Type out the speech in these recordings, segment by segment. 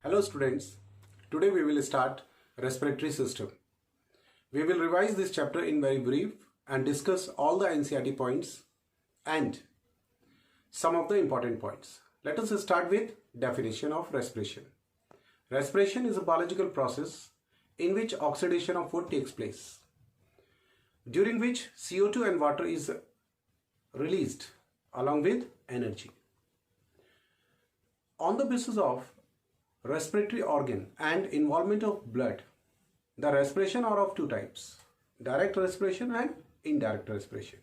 Hello students, today we will start respiratory system. We will revise this chapter in very brief and discuss all the NCERT points and some of the important points. Let us start with definition of respiration. Respiration is a biological process in which oxidation of food takes place, during which CO2 and water is released along with energy. On the basis of respiratory organ and involvement of blood, the respiration are of two types: direct respiration and indirect respiration.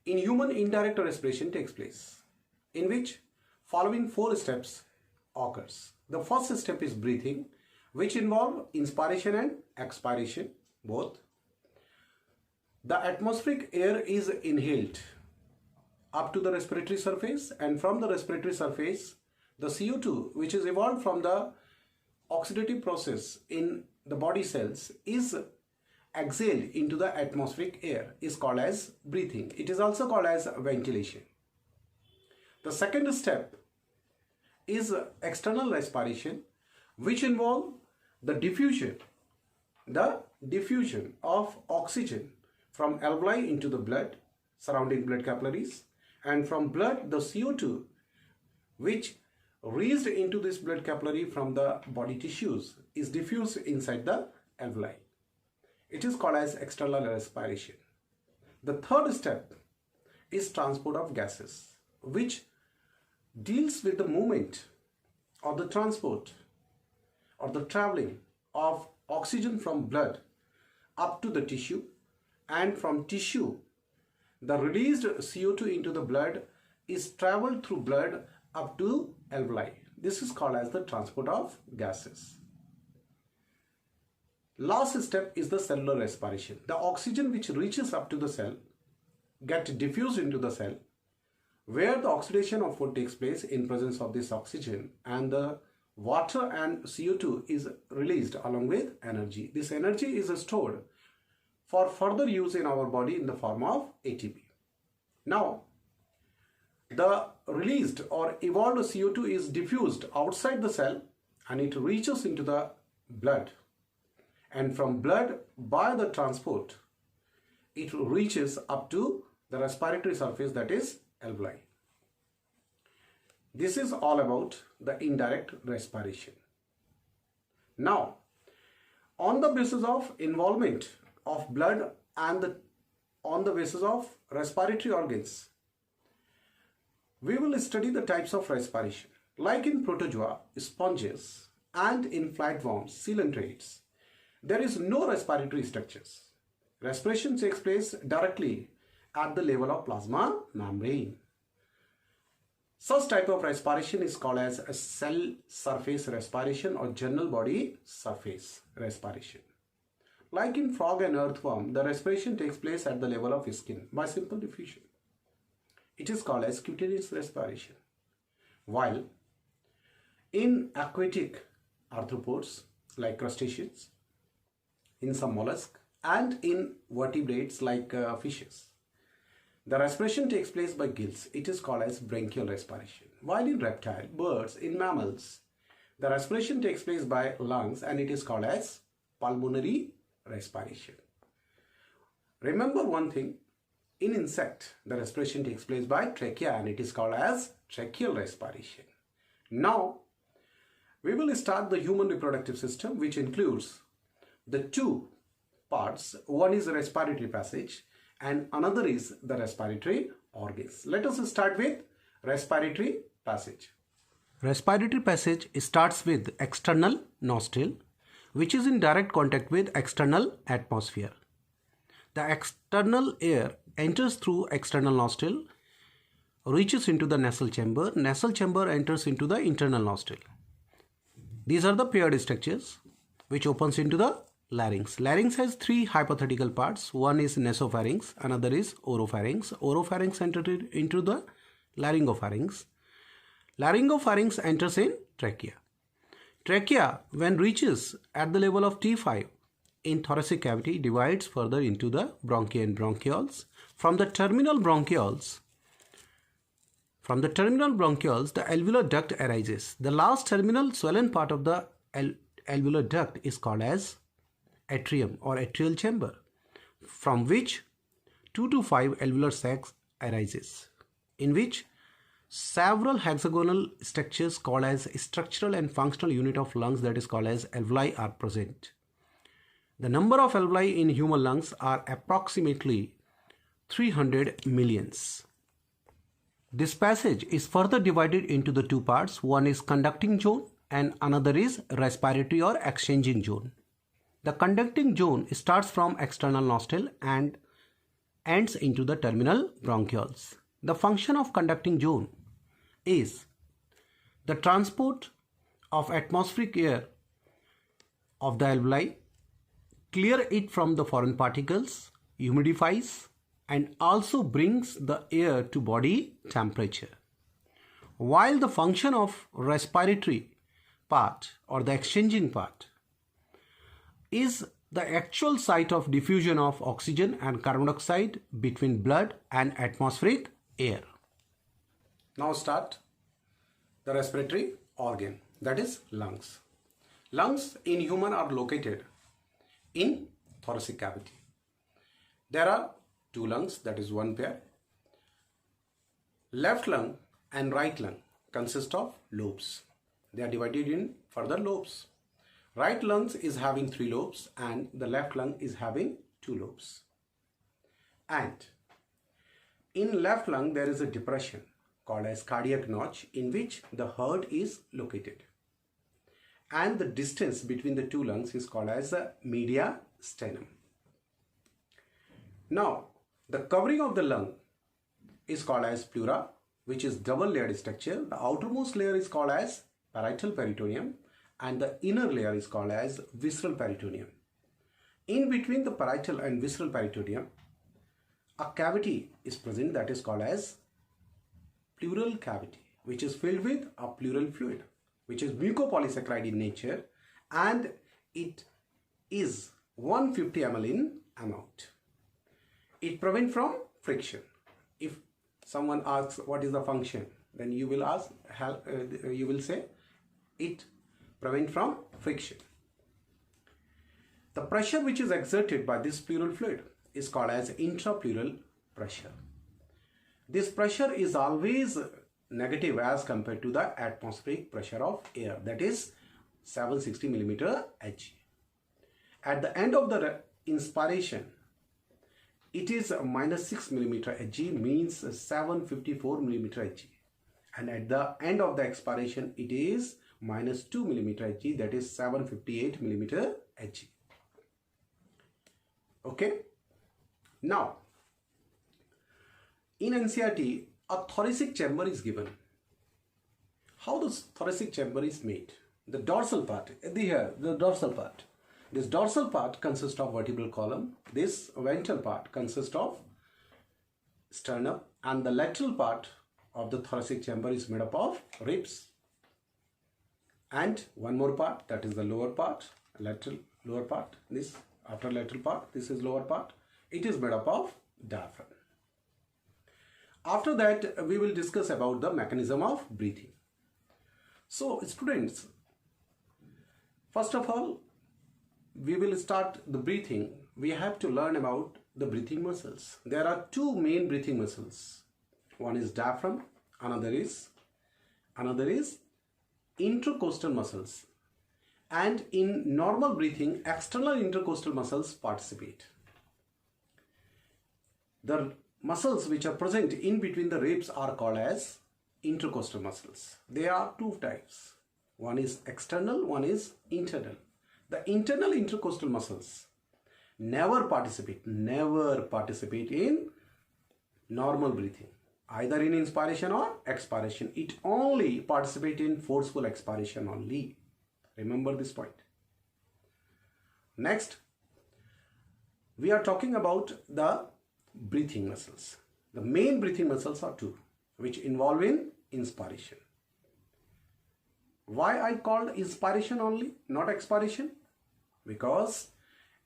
In human, indirect respiration takes place, in which following four steps occurs. The first step is breathing, which involve inspiration and expiration both. The atmospheric air is inhaled up to the respiratory surface, and from the respiratory surface the CO2, which is evolved from the oxidative process in the body cells, is exhaled into the atmospheric air, is called as breathing. It is also called as ventilation. The second step is external respiration, which involve the diffusion of oxygen from alveoli into the blood, surrounding blood capillaries, and from blood the CO2, which reached into this blood capillary from the body tissues, is diffused inside the alveoli. It is called as external respiration. The third step is transport of gases, which deals with the movement or the transport or the traveling of oxygen from blood up to the tissue, and from tissue the released CO2 into the blood is traveled through blood up to alveoli. This is called as the transport of gases. Last step is the cellular respiration. The oxygen which reaches up to the cell gets diffused into the cell, where the oxidation of food takes place in presence of this oxygen, and the water and CO2 is released along with energy. This energy is stored for further use in our body in the form of ATP. Now, the released or evolved CO2 is diffused outside the cell and it reaches into the blood, and from blood, by the transport, it reaches up to the respiratory surface, that is alveoli. This is all about the indirect respiration. Now, on the basis of involvement of blood and on the basis of respiratory organs, we will study the types of respiration. Like in protozoa, sponges, and in flatworms, coelentrates, there is no respiratory structures. Respiration takes place directly at the level of plasma membrane. Such type of respiration is called as a cell surface respiration or general body surface respiration. Like in frog and earthworm, the respiration takes place at the level of skin by simple diffusion. It is called as cutaneous respiration. While in aquatic arthropods like crustaceans, in some mollusks, and in vertebrates like fishes, the respiration takes place by gills. It is called as branchial respiration. While in reptile, birds, in mammals, the respiration takes place by lungs and it is called as pulmonary respiration. Remember one thing, in insect, the respiration takes place by trachea and it is called as tracheal respiration. Now, we will start the human reproductive system, which includes the two parts. One is the respiratory passage and another is the respiratory organs. Let us start with respiratory passage. Respiratory passage starts with external nostril, which is in direct contact with external atmosphere. The external air enters through external nostril, reaches into the nasal chamber. Nasal chamber enters into the internal nostril. These are the paired structures which opens into the larynx. Larynx has three hypothetical parts. One is nasopharynx, another is oropharynx. Oropharynx enters into the laryngopharynx. Laryngopharynx enters in trachea. Trachea, when reaches at the level of T5 in thoracic cavity, divides further into the bronchi and bronchioles. From the terminal bronchioles, From the terminal bronchioles, the alveolar duct arises. The last terminal swollen part of the alveolar duct is called as atrium or atrial chamber, from which 2 to 5 alveolar sacs arises, in which several hexagonal structures called as structural and functional unit of lungs, that is called as alveoli, are present. The number of alveoli in human lungs are approximately 300 millions. This passage is further divided into the two parts. One is conducting zone and another is respiratory or exchanging zone. The conducting zone starts from external nostril and ends into the terminal bronchioles. The function of conducting zone is the transport of atmospheric air of the alveoli, clear it from the foreign particles, humidifies, and also brings the air to body temperature. While the function of respiratory part or the exchanging part is the actual site of diffusion of oxygen and carbon dioxide between blood and atmospheric air. Now start the respiratory organ, that is lungs. Lungs in human are located in thoracic cavity. There are two lungs, that is one pair. Left lung and right lung consist of lobes. They are divided in further lobes. Right lungs is having 3 lobes and the left lung is having 2 lobes. And in left lung there is a depression called as cardiac notch, in which the heart is located. And the distance between the two lungs is called as the mediastinum. Now, the covering of the lung is called as pleura, which is double layered structure. The outermost layer is called as parietal peritoneum and the inner layer is called as visceral peritoneum. In between the parietal and visceral peritoneum, a cavity is present that is called as pleural cavity, which is filled with a pleural fluid, which is mucopolysaccharide in nature, and it is 150 ml in amount. It prevents from friction. If someone asks what is the function, then you will ask, you will say it prevents from friction. The pressure which is exerted by this pleural fluid is called as intrapleural pressure. This pressure is always negative as compared to the atmospheric pressure of air, that is 760 mm Hg. At the end of the inspiration, it is -6 mm Hg, means 754 mm Hg. And at the end of the expiration, it is -2 mm Hg, that is 758 mm Hg. Okay. Now, in NCERT, a thoracic chamber is given. How the thoracic chamber is made? The dorsal part, the dorsal part. This dorsal part consists of vertebral column. This ventral part consists of sternum, and the lateral part of the thoracic chamber is made up of ribs. And one more part, that is the lower part, lower part. This after lateral part, this is lower part. It is made up of diaphragm. After that, we will discuss about the mechanism of breathing. So, students, first of all, we will start the breathing. We have to learn about the breathing muscles. There are two main breathing muscles. One is diaphragm, another is intercostal muscles. And in normal breathing, external intercostal muscles participate. The muscles which are present in between the ribs are called as intercostal muscles. There are two types. One is external, one is internal. The internal intercostal muscles never participate in normal breathing, either in inspiration or expiration. It only participates in forceful expiration only. Remember this point. Next, we are talking about the breathing muscles. The main breathing muscles are two, which involve in inspiration. Why I called inspiration only, not expiration? Because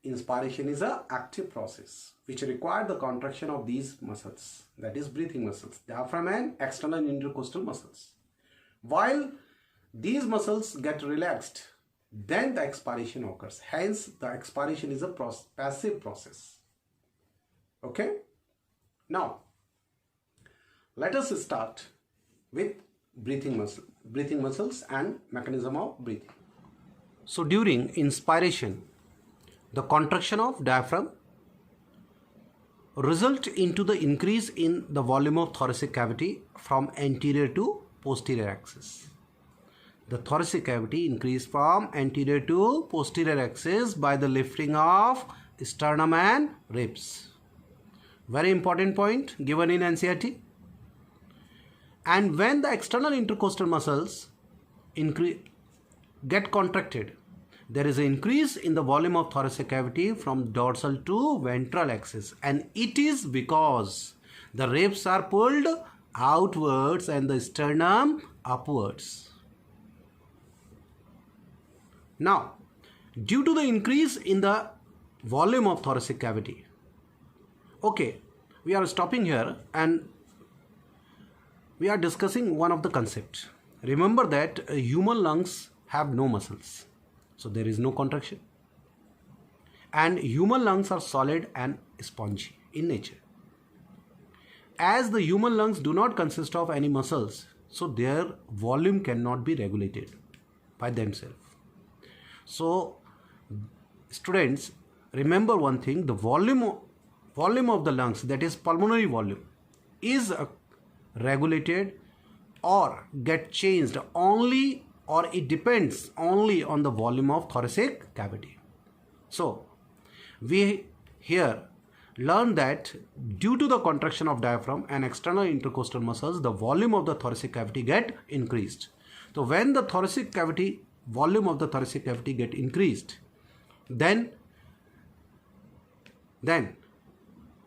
inspiration is an active process which requires the contraction of these muscles, that is breathing muscles, diaphragm and external intercostal muscles. While these muscles get relaxed, then the expiration occurs. Hence, the expiration is a passive process. Okay? Now, let us start with breathing muscles and mechanism of breathing. So, during inspiration, the contraction of diaphragm result into the increase in the volume of thoracic cavity from anterior to posterior axis. The thoracic cavity increase from anterior to posterior axis by the lifting of sternum and ribs. Very important point given in NCERT. And when the external intercostal muscles get contracted, there is an increase in the volume of thoracic cavity from dorsal to ventral axis, and it is because the ribs are pulled outwards and the sternum upwards. Now, due to the increase in the volume of thoracic cavity, okay, we are stopping here and we are discussing one of the concepts. Remember that human lungs have no muscles. So there is no contraction. And human lungs are solid and spongy in nature. As the human lungs do not consist of any muscles, so their volume cannot be regulated by themselves. So students, remember one thing, the volume of the lungs, that is pulmonary volume, is regulated or get changed only, or it depends only on the volume of thoracic cavity. So we here learn that due to the contraction of diaphragm and external intercostal muscles, the volume of the thoracic cavity get increased. So when the volume of the thoracic cavity get increased, then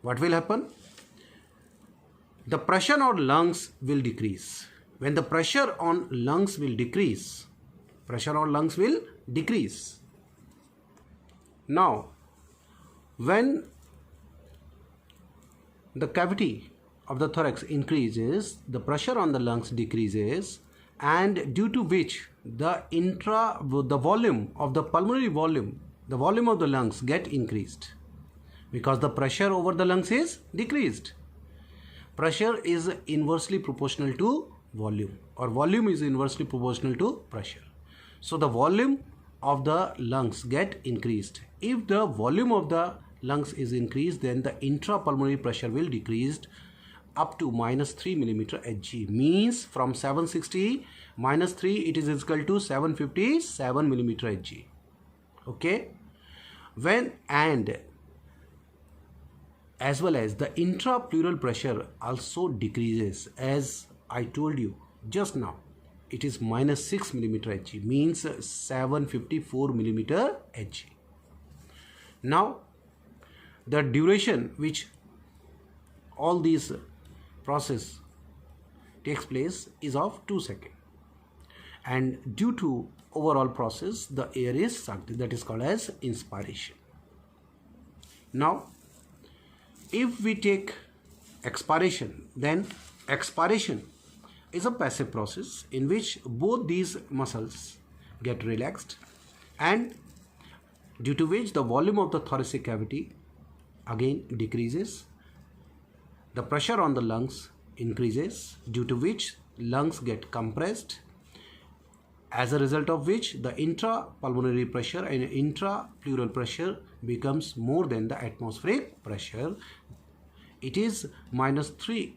what will happen? The pressure on lungs will decrease. When the pressure on lungs will decrease, Now, when the cavity of the thorax increases, the pressure on the lungs decreases, and due to which the volume of the pulmonary volume, the volume of the lungs get increased, because the pressure over the lungs is decreased. Pressure is inversely proportional to volume, or volume is inversely proportional to pressure. So the volume of the lungs get increased. If the volume of the lungs is increased, then the intrapulmonary pressure will decrease up to -3 mm Hg. Means from 760 -3, it is equal to 757 mm Hg. Okay. As well as the intrapleural pressure also decreases, as I told you just now, it is -6 mm Hg, means 754 mm Hg. Now, the duration which all these process takes place is of 2 seconds, and due to overall process the air is sucked, that is called as inspiration. Now, if we take expiration, then expiration is a passive process in which both these muscles get relaxed, and due to which the volume of the thoracic cavity again decreases, the pressure on the lungs increases, due to which lungs get compressed, as a result of which the intrapulmonary pressure and intrapleural pressure becomes more than the atmospheric pressure. It is -3.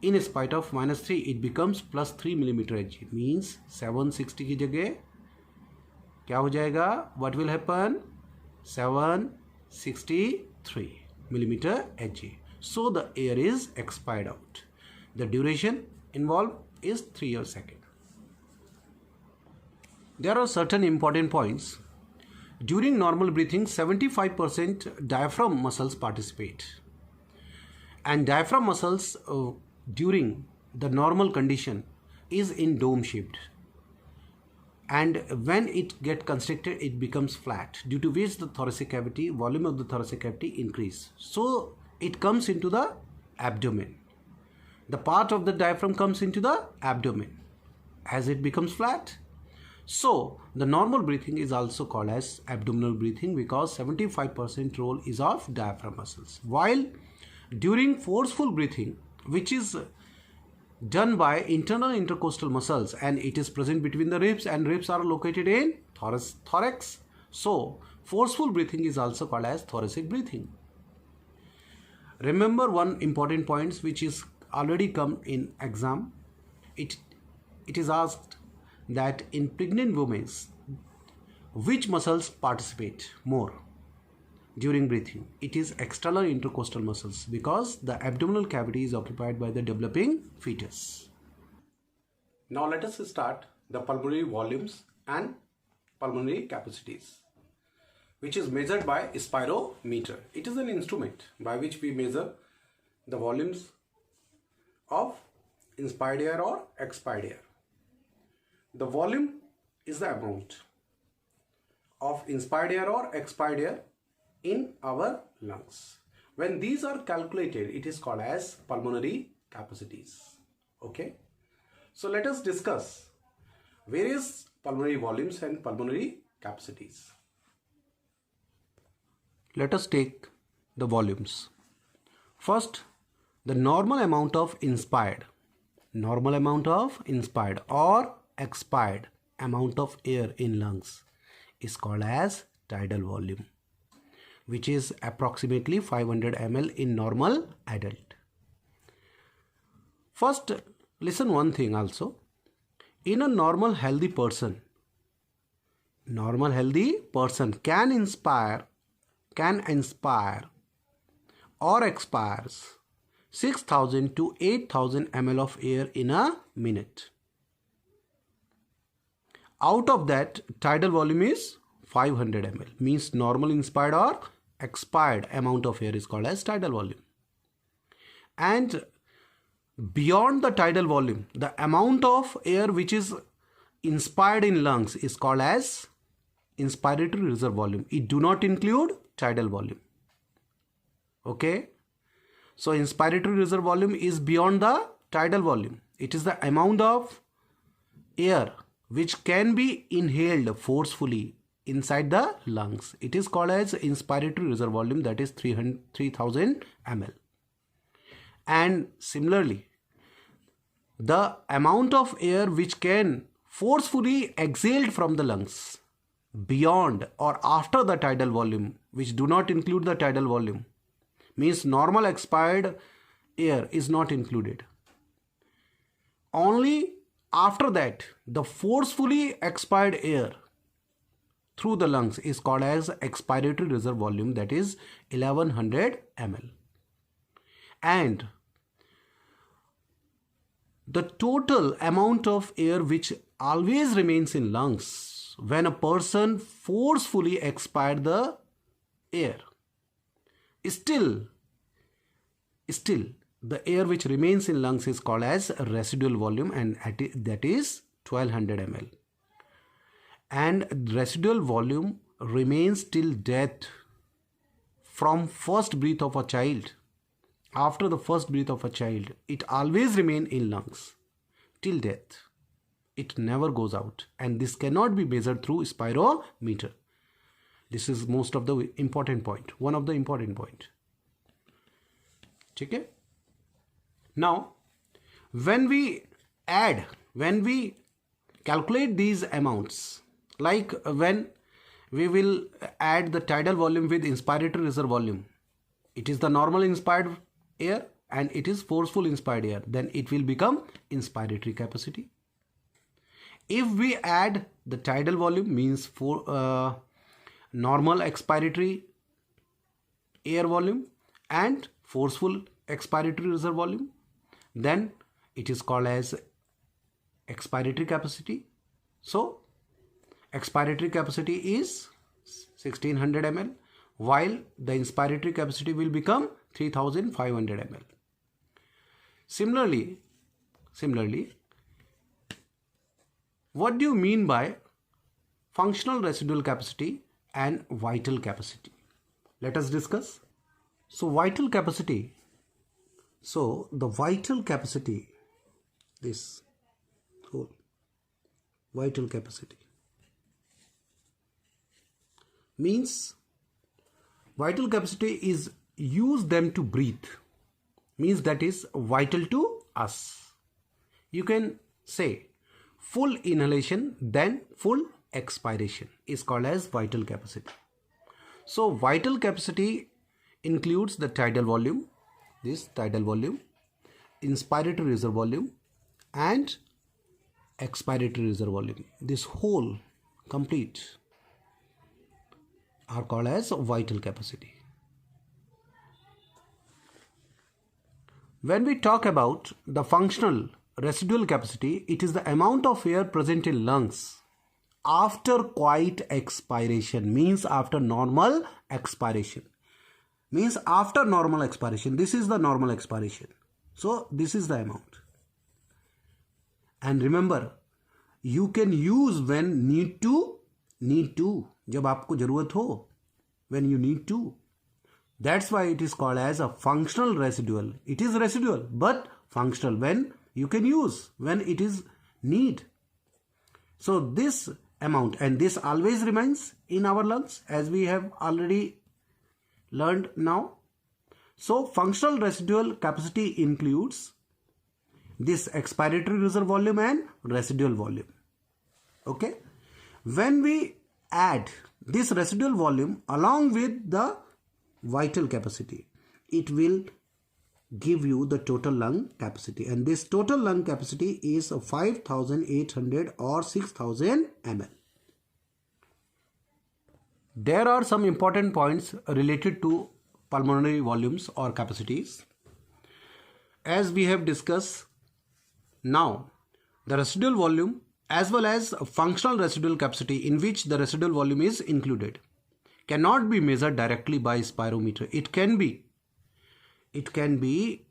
In spite of -3, it becomes +3 mm Hg, means 760 की जगह क्या हो जाएगा? What will happen? 763 mm Hg. So the air is expired out. The duration involved is 3 seconds. There are certain important points. During normal breathing, 75% diaphragm muscles participate. And diaphragm muscles during the normal condition is in dome shaped. and when it get constricted it becomes flat, due to which the thoracic cavity, volume of the thoracic cavity increase. So it comes into the abdomen. The part of the diaphragm comes into the abdomen as it becomes flat. So the normal breathing is also called as abdominal breathing, because 75% role is of diaphragm muscles, while during forceful breathing, which is done by internal intercostal muscles, and it is present between the ribs, and ribs are located in thorax. So forceful breathing is also called as thoracic breathing. Remember one important point which is already come in exam. It is asked that in pregnant women, which muscles participate more during breathing? It is external intercostal muscles, because the abdominal cavity is occupied by the developing fetus. Now let us start the pulmonary volumes and pulmonary capacities, which is measured by spirometer. It is an instrument by which we measure the volumes of inspired air or expired air. The volume is the amount of inspired air or expired air in our lungs. When these are calculated, it is called as pulmonary capacities. Okay. So let us discuss various pulmonary volumes and pulmonary capacities. Let us take the volumes. First, the normal amount of inspired or expired amount of air in lungs is called as tidal volume, which is approximately 500 ml in normal adult. First, listen one thing also. In a normal healthy person can inspire or expires 6,000 to 8,000 ml of air in a minute. Out of that, tidal volume is 500 ml, means normal inspired or expired amount of air is called as tidal volume. And beyond the tidal volume, the amount of air which is inspired in lungs is called as inspiratory reserve volume. It do not include tidal volume. Okay. So inspiratory reserve volume is beyond the tidal volume. It is the amount of air which can be inhaled forcefully inside the lungs. It is called as inspiratory reserve volume, that is 3000 ml. And similarly, the amount of air which can forcefully exhaled from the lungs beyond or after the tidal volume, which do not include the tidal volume, means normal expired air is not included. Only after that, the forcefully expired air through the lungs is called as expiratory reserve volume, that is 1100 ml. And the total amount of air which always remains in lungs when a person forcefully expired the air, still the air which remains in lungs is called as residual volume, and that is 1200 ml. And residual volume remains till death. From first breath of a child, after the first breath of a child, it always remains in lungs till death. It never goes out, and this cannot be measured through spirometer. This is most of the important point, one of the important point. Okay? Now, when we calculate these amounts, like when we will add the tidal volume with inspiratory reserve volume, it is the normal inspired air and it is forceful inspired air, then it will become inspiratory capacity. If we add the tidal volume, means for normal expiratory air volume and forceful expiratory reserve volume, then it is called as expiratory capacity. So expiratory capacity is 1600 ml, while the inspiratory capacity will become 3500 ml. Similarly, what do you mean by functional residual capacity and vital capacity. Let us discuss. So vital capacity. So the vital capacity, this whole vital capacity means vital capacity is use them to breathe, means that is vital to us. You can say full inhalation then full expiration is called as vital capacity. So vital capacity includes the tidal volume, this tidal volume, inspiratory reserve volume and expiratory reserve volume. This whole complete are called as vital capacity. When we talk about the functional residual capacity, it is the amount of air present in lungs after quiet expiration, means after normal expiration. Means after normal expiration, this is the normal expiration. So this is the amount. And remember, you can use when need to, जब आपको जरूरत हो, when you need to. That's why it is called as a functional residual. It is residual but functional, when you can use, when it is need. So this amount, and this always remains in our lungs, as we have already learned now. So functional residual capacity includes this expiratory reserve volume and residual volume. Okay. When we add this residual volume along with the vital capacity, it will give you the total lung capacity, and this total lung capacity is 5,800 or 6,000 ml. There are some important points related to pulmonary volumes or capacities. As we have discussed now, the residual volume as well as functional residual capacity, in which the residual volume is included, cannot be measured directly by spirometer. It can be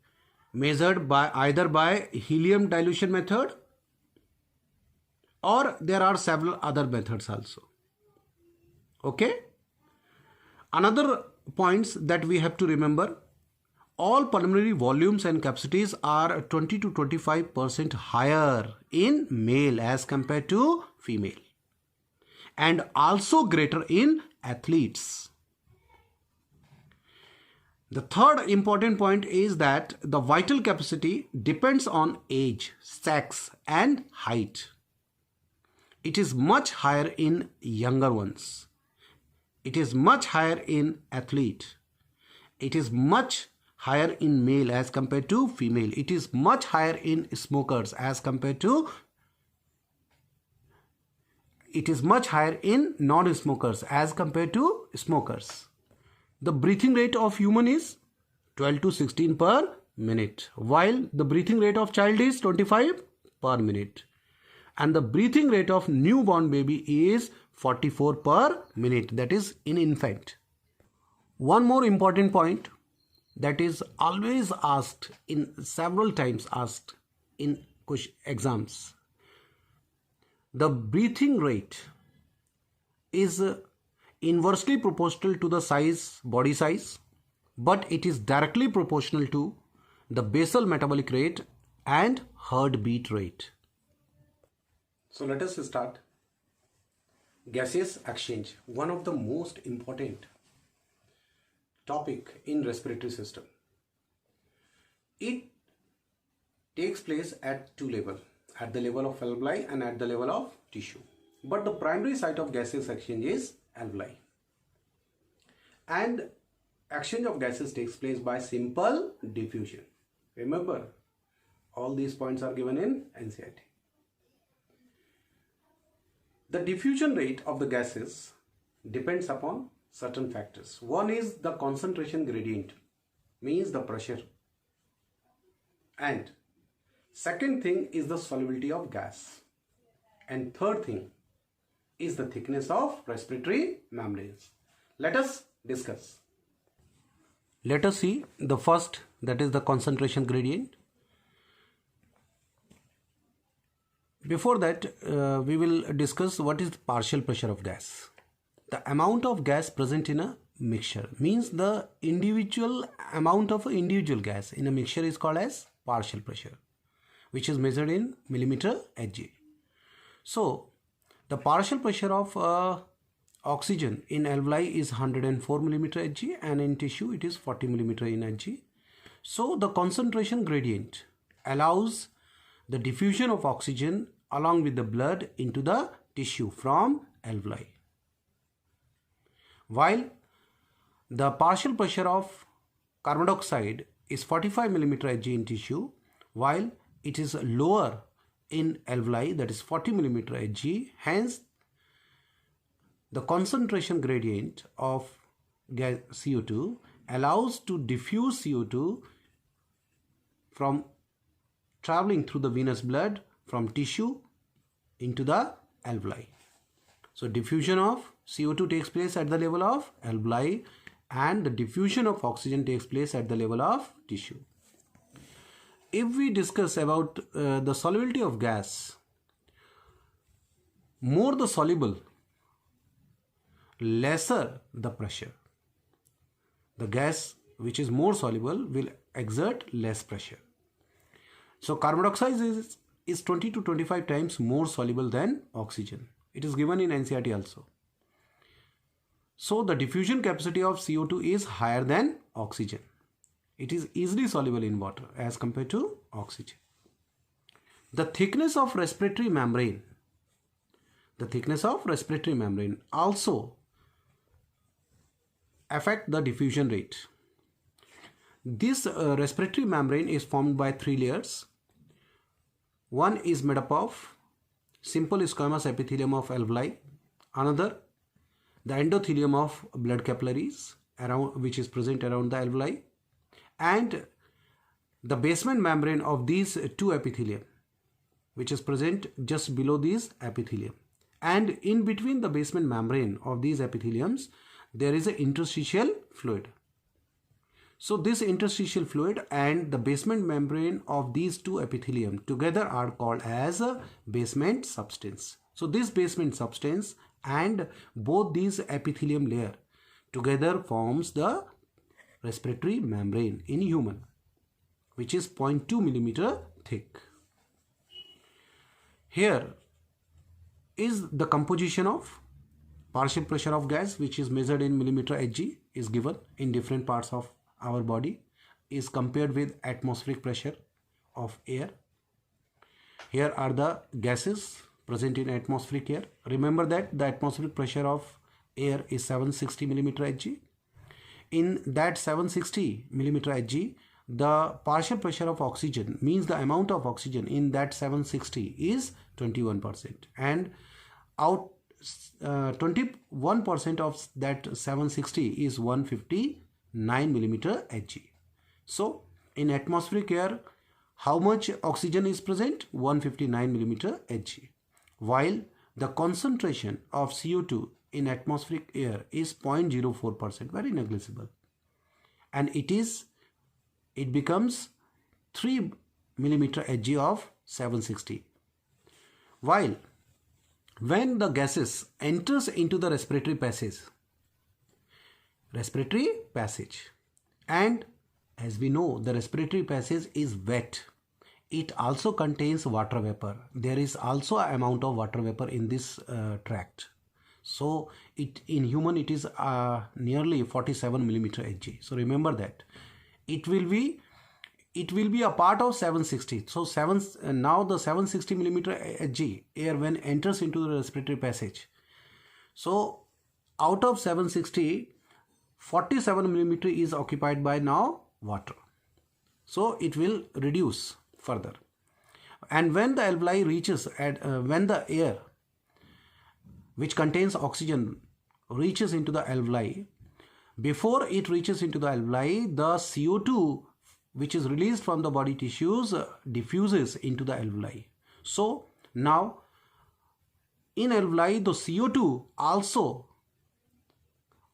measured by either by helium dilution method, or there are several other methods also. Okay. Another points that we have to remember, all pulmonary volumes and capacities are 20 to 25% higher in male as compared to female, and also greater in athletes. The third important point is that the vital capacity depends on age, sex and height. It is much higher in younger ones. It is much higher in athlete. It is much higher in male as compared to female. It is much higher in smokers as compared to, it is much higher in non-smokers as compared to smokers. The breathing rate of human is 12 to 16 per minute, while the breathing rate of child is 25 per minute. And the breathing rate of newborn baby is 44 per minute, that is in infant. One more important point that is always asked, in several times asked in exams. The breathing rate is inversely proportional to the size, body size, but it is directly proportional to the basal metabolic rate and heartbeat rate. So let us start. Gaseous exchange, one of the most important topic in respiratory system. It takes place at two levels, at the level of alveoli and at the level of tissue. But the primary site of gaseous exchange is alveoli. And exchange of gases takes place by simple diffusion. Remember, all these points are given in NCERT. The diffusion rate of the gases depends upon certain factors. One is the concentration gradient, means the pressure. And second thing is the solubility of gas. And third thing is the thickness of respiratory membranes. Let us discuss. Let us see the first, that is the concentration gradient. Before that, we will discuss what is the partial pressure of gas. The amount of gas present in a mixture means the individual amount of individual gas in a mixture is called as partial pressure, which is measured in millimeter Hg. So the partial pressure of oxygen in alveoli is 104 millimeter Hg, and in tissue it is 40 millimeter in Hg. So the concentration gradient allows the diffusion of oxygen along with the blood into the tissue from alveoli, while the partial pressure of carbon dioxide is 45 millimeter Hg in tissue, while it is lower in alveoli, that is 40 millimeter Hg. Hence the concentration gradient of gas CO2 allows to diffuse CO2 from traveling through the venous blood from tissue into the alveoli. So diffusion of CO2 takes place at the level of alveoli, and the diffusion of oxygen takes place at the level of tissue. If we discuss about the solubility of gas, more the soluble, lesser the pressure. The gas which is more soluble will exert less pressure. So carbon dioxide is 20 to 25 times more soluble than oxygen. It is given in NCERT also. So the diffusion capacity of CO2 is higher than oxygen. It is easily soluble in water as compared to oxygen. The thickness of respiratory membrane. The thickness of respiratory membrane also affect the diffusion rate. This respiratory membrane is formed by 3 layers. One is made up of simple squamous epithelium of alveoli, another the endothelium of blood capillaries which is present around the alveoli, and the basement membrane of these 2 epithelium which is present just below these epithelium, and in between the basement membrane of these epitheliums there is an interstitial fluid. So this interstitial fluid and the basement membrane of these 2 epithelium together are called as a basement substance. So this basement substance and both these epithelium layer together forms the respiratory membrane in human, which is 0.2 millimeter thick. Here is the composition of partial pressure of gas, which is measured in millimeter Hg, is given in different parts of our body, is compared with atmospheric pressure of air. Here are the gases present in atmospheric air. Remember that the atmospheric pressure of air is 760 millimeter Hg. In that 760 millimeter Hg, the partial pressure of oxygen means the amount of oxygen in that 760 is 21%, and out 21% of that 760 is 159 millimeter Hg. So in atmospheric air, how much oxygen is present? 159 millimeter Hg, while the concentration of CO2 in atmospheric air is 0.04%, very negligible, and it becomes 3 millimeter Hg of 760. While when the gases enters into the respiratory passage, and as we know the respiratory passage is wet, it also contains water vapor. There is also an amount of water vapor in this tract. So in human it is nearly 47 millimeter Hg. So remember that it will be a part of 760. So now the 760 millimeter Hg air when enters into the respiratory passage, so out of 760, 47 millimeter is occupied by now water. So it will reduce further, and when the alveoli reaches when the air which contains oxygen reaches into the alveoli, before it reaches into the alveoli, the CO2 which is released from the body tissues diffuses into the alveoli. So now in alveoli the CO2 also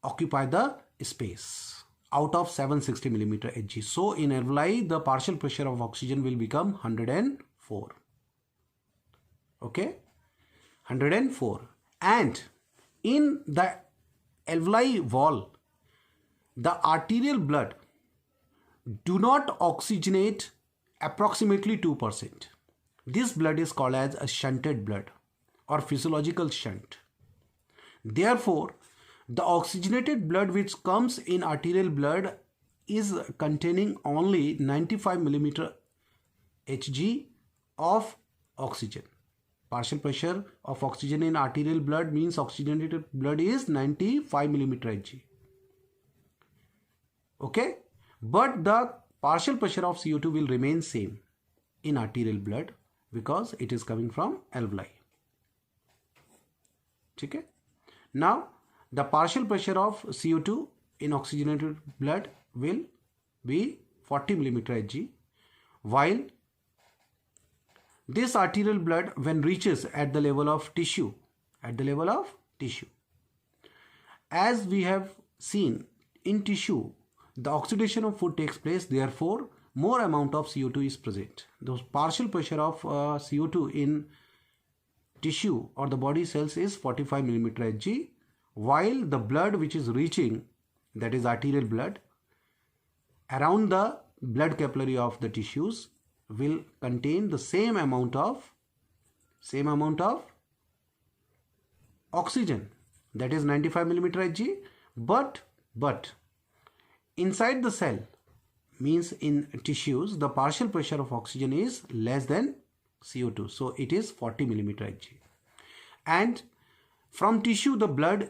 occupy the space out of 760 millimeter Hg. So in alveoli the partial pressure of oxygen will become 104. Okay, 104. And in the alveoli wall, the arterial blood do not oxygenate approximately 2%. This blood is called as a shunted blood or physiological shunt. Therefore, the oxygenated blood which comes in arterial blood is containing only 95 millimeter Hg of oxygen. Partial pressure of oxygen in arterial blood means oxygenated blood is 95 millimeter Hg. Okay, but the partial pressure of CO2 will remain same in arterial blood because it is coming from alveoli. Okay. Now the partial pressure of CO2 in oxygenated blood will be 40 millimeter Hg, while this arterial blood when reaches at the level of tissue, as we have seen in tissue, the oxidation of food takes place, therefore more amount of CO2 is present. The partial pressure of CO2 in tissue or the body cells is 45 millimeter Hg, while the blood which is reaching, that is arterial blood, around the blood capillary of the tissues will contain the same amount of oxygen, that is 95 millimeter Hg, but inside the cell, means in tissues, the partial pressure of oxygen is less than CO2, so it is 40 millimeter Hg. And from tissue the blood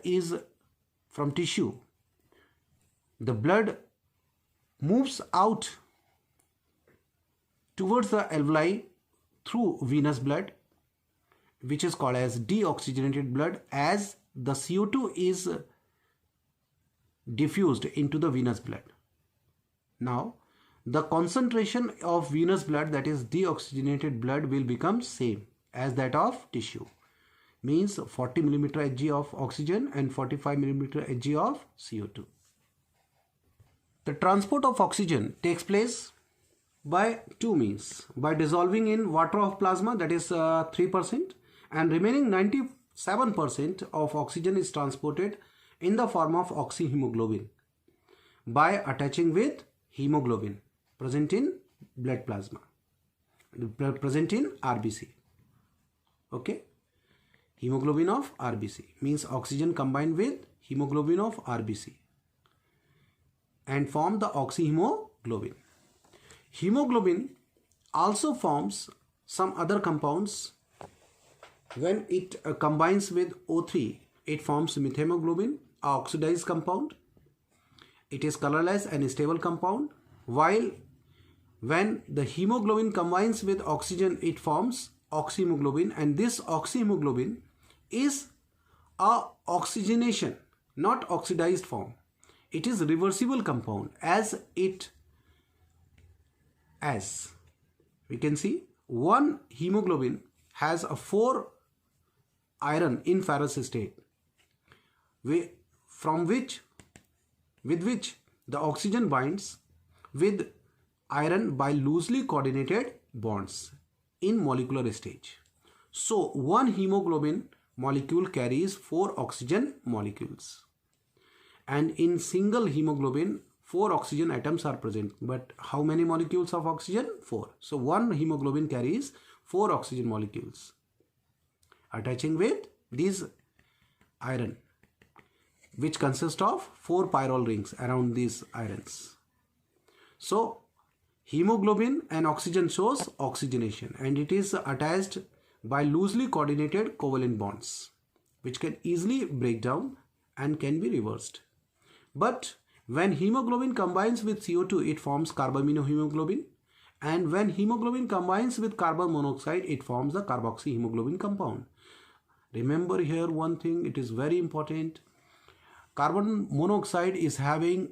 moves out towards the alveoli through venous blood, which is called as deoxygenated blood, as the CO2 is diffused into the venous blood. Now the concentration of venous blood, that is deoxygenated blood, will become same as that of tissue, means 40 millimeter Hg of oxygen and 45 millimeter Hg of CO2. The transport of oxygen takes place by two means: by dissolving in water of plasma, that is 3%, and remaining 97% of oxygen is transported in the form of oxyhemoglobin by attaching with hemoglobin present in blood plasma, present in RBC. Okay, hemoglobin of RBC means oxygen combined with hemoglobin of RBC and form the oxyhemoglobin. Hemoglobin also forms some other compounds. When it combines with O3, it forms methemoglobin, a oxidized compound. It is colorless and stable compound, while when the hemoglobin combines with oxygen, it forms oxyhemoglobin, and this oxyhemoglobin is a oxygenation, not oxidized form. It is reversible compound, as we can see, one hemoglobin has a 4 iron in ferrous state, with which the oxygen binds with iron by loosely coordinated bonds in molecular stage. So one hemoglobin molecule carries 4 oxygen molecules, and in single hemoglobin 4 oxygen atoms are present, but how many molecules of oxygen? 4. So one hemoglobin carries 4 oxygen molecules attaching with these iron, which consist of 4 pyrrole rings around these irons. So hemoglobin and oxygen shows oxygenation, and it is attached by loosely coordinated covalent bonds, which can easily break down and can be reversed. But when hemoglobin combines with CO2, it forms carbaminohemoglobin, and when hemoglobin combines with carbon monoxide, it forms the carboxyhemoglobin compound. Remember here one thing, it is very important. Carbon monoxide is having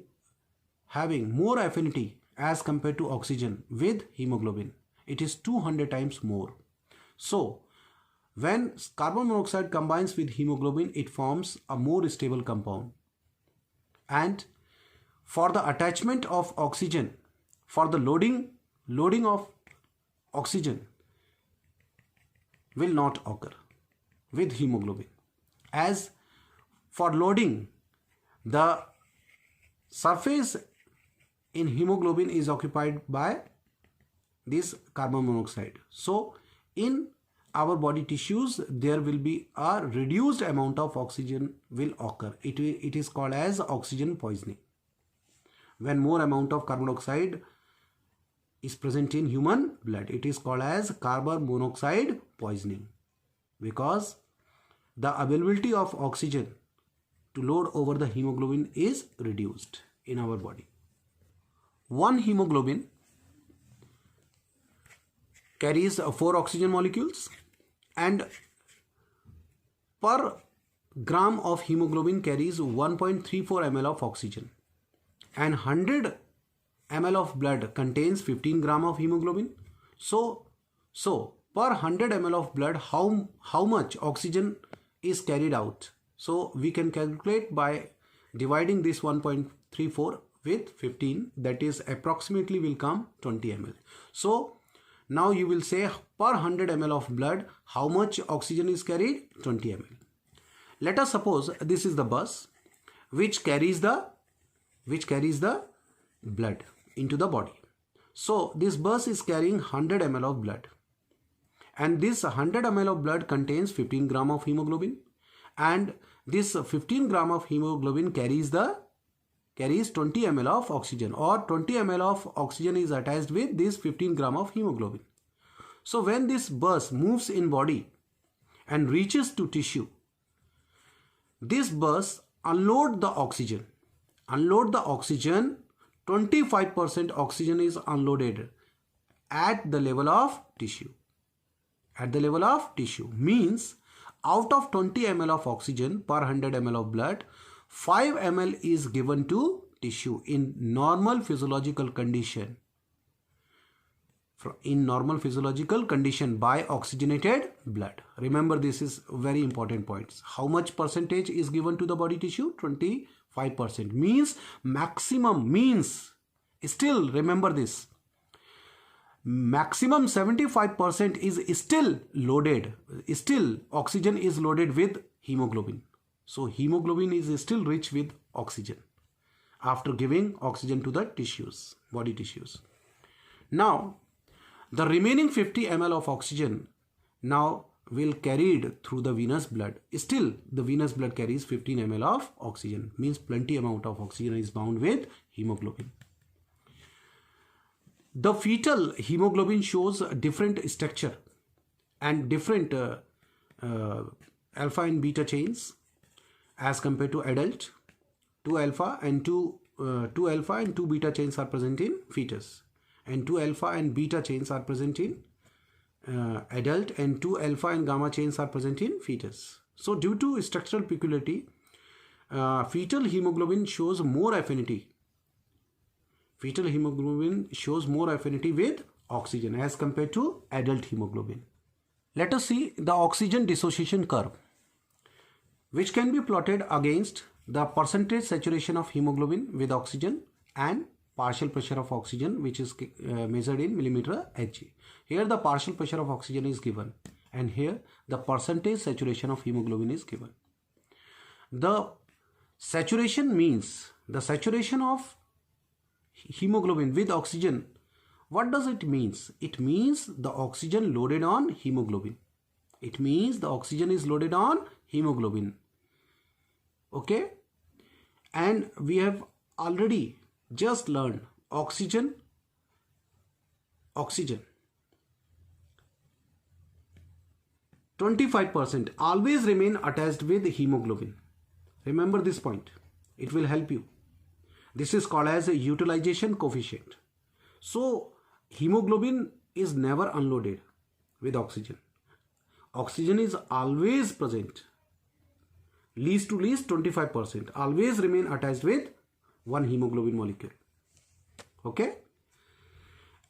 more affinity as compared to oxygen with hemoglobin. It is 200 times more. So when carbon monoxide combines with hemoglobin, it forms a more stable compound. And for the attachment of oxygen, for the loading of oxygen will not occur with hemoglobin, as for loading, the surface in hemoglobin is occupied by this carbon monoxide. So in our body tissues there will be a reduced amount of oxygen will occur. It is called as oxygen poisoning. When more amount of carbon dioxide is present in human blood, it is called as carbon monoxide poisoning, because the availability of oxygen to load over the hemoglobin is reduced in our body. One hemoglobin carries 4 oxygen molecules, and per gram of hemoglobin carries 1.34 ml of oxygen, and 100 ml of blood contains 15 gram of hemoglobin. So per 100 ml of blood, how much oxygen is carried out? So we can calculate by dividing this 1.34 with 15, that is approximately will come 20 ml. So now you will say per 100 ml of blood how much oxygen is carried? 20 ml. Let us suppose this is the bus which carries the blood into the body. So this bus is carrying 100 ml of blood, and this 100 ml of blood contains 15 gram of hemoglobin, and this 15 gram of hemoglobin carries 20 ml of oxygen, or 20 ml of oxygen is attached with this 15 gram of hemoglobin. So when this bus moves in body and reaches to tissue, this bus unload the oxygen. 25% oxygen is unloaded at the level of tissue. Means out of 20 ml of oxygen per 100 ml of blood, 5 ml is given to tissue in normal physiological condition. By oxygenated blood. Remember, this is very important points. How much percentage is given to the body tissue? 25%. Means maximum, means still remember this. Maximum 75% is still loaded. Still oxygen is loaded with hemoglobin. So hemoglobin is still rich with oxygen after giving oxygen to the tissues, body tissues. Now the remaining 50 ml of oxygen now will carried through the venous blood. Still the venous blood carries 15 ml of oxygen, means plenty amount of oxygen is bound with hemoglobin. The fetal hemoglobin shows different structure and different alpha and beta chains as compared to adult. 2 alpha and 2 beta chains are present in fetus, and 2 alpha and beta chains are present in adult, and 2 alpha and gamma chains are present in fetus. So due to structural peculiarity, fetal hemoglobin shows more affinity. Fetal hemoglobin shows more affinity with oxygen as compared to adult hemoglobin. Let us see the oxygen dissociation curve, which can be plotted against the percentage saturation of hemoglobin with oxygen and partial pressure of oxygen, which is measured in millimeter Hg. Here the partial pressure of oxygen is given, and here the percentage saturation of hemoglobin is given. The saturation means the saturation of hemoglobin with oxygen. What does it means? It means the oxygen loaded on hemoglobin. It means the oxygen is loaded on hemoglobin. Okay, and we have already just learned oxygen 25% always remain attached with hemoglobin. Remember this point, it will help you. This is called as a utilization coefficient. So hemoglobin is never unloaded with oxygen. Oxygen is always present. Least to least 25% always remain attached with one hemoglobin molecule. Okay,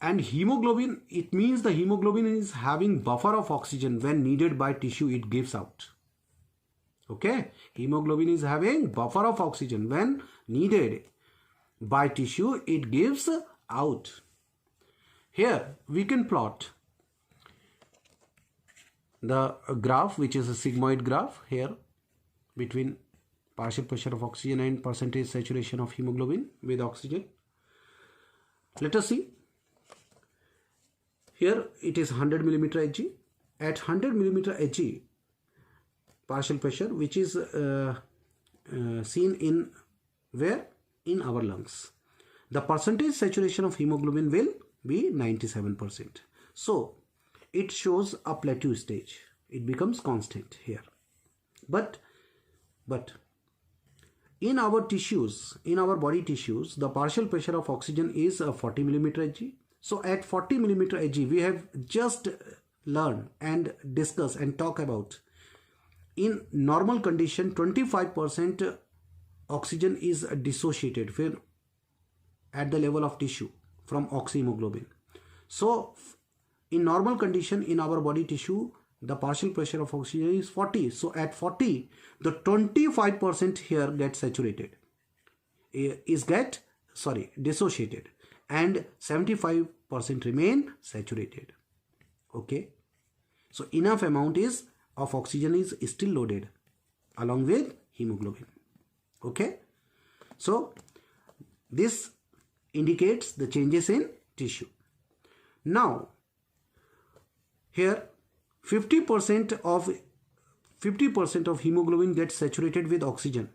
and hemoglobin, it means the hemoglobin is having buffer of oxygen. When needed by tissue, it gives out. Okay, hemoglobin is having buffer of oxygen. When needed by tissue, it gives out. Here we can plot the graph, which is a sigmoid graph here between partial pressure of oxygen and percentage saturation of hemoglobin with oxygen. Let us see. Here it is 100 millimeter Hg. At 100 millimeter Hg, partial pressure, which is seen in where? In our lungs. The percentage saturation of hemoglobin will be 97%. So it shows a plateau stage. It becomes constant here. But in our tissues, in our body tissues, the partial pressure of oxygen is 40 millimeter Hg. So at 40 millimeter Hg, we have just learned and discussed and talk about, in normal condition 25% oxygen is dissociated at the level of tissue from oxyhemoglobin. So in normal condition in our body tissue, the partial pressure of oxygen is 40. So at 40, the 25% here gets saturated, dissociated, and 75% remain saturated. Okay. So enough amount of oxygen is still loaded along with hemoglobin. Okay. So this indicates the changes in tissue. Now here 50% of hemoglobin gets saturated with oxygen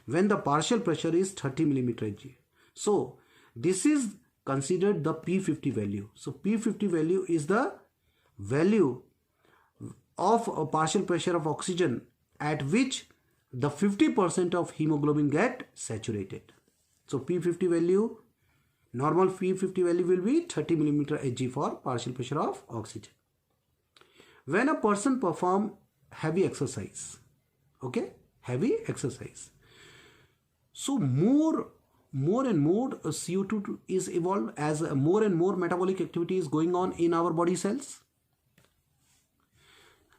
when the partial pressure is 30 millimeter Hg. So this is considered the P50 value. So P50 value is the value of a partial pressure of oxygen at which the 50% of hemoglobin get saturated. So P50 value, normal P50 value will be 30 millimeter Hg for partial pressure of oxygen. When a person perform heavy exercise, okay, heavy exercise, so more and more CO2 is evolved as more and more metabolic activity is going on in our body cells.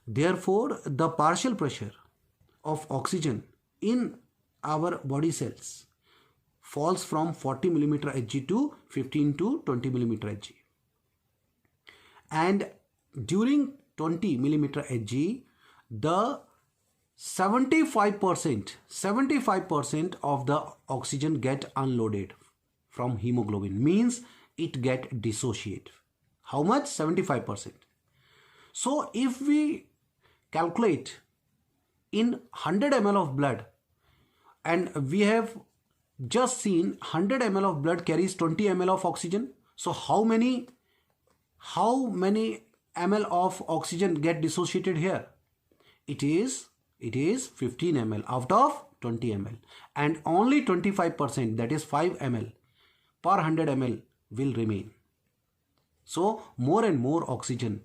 Therefore, the partial pressure of oxygen in our body cells falls from 40 millimeter Hg to 15 to 20 millimeter Hg. And during 20 millimeter Hg, the 75% of the oxygen get unloaded from hemoglobin, means it get dissociated. How much? 75%. So if we calculate in 100 ml of blood, and we have just seen 100 ml of blood carries 20 ml of oxygen. So how many ml of oxygen get dissociated here? It is 15 ml out of 20 ml, and only 25%, that is 5 ml per 100 ml will remain. So more and more oxygen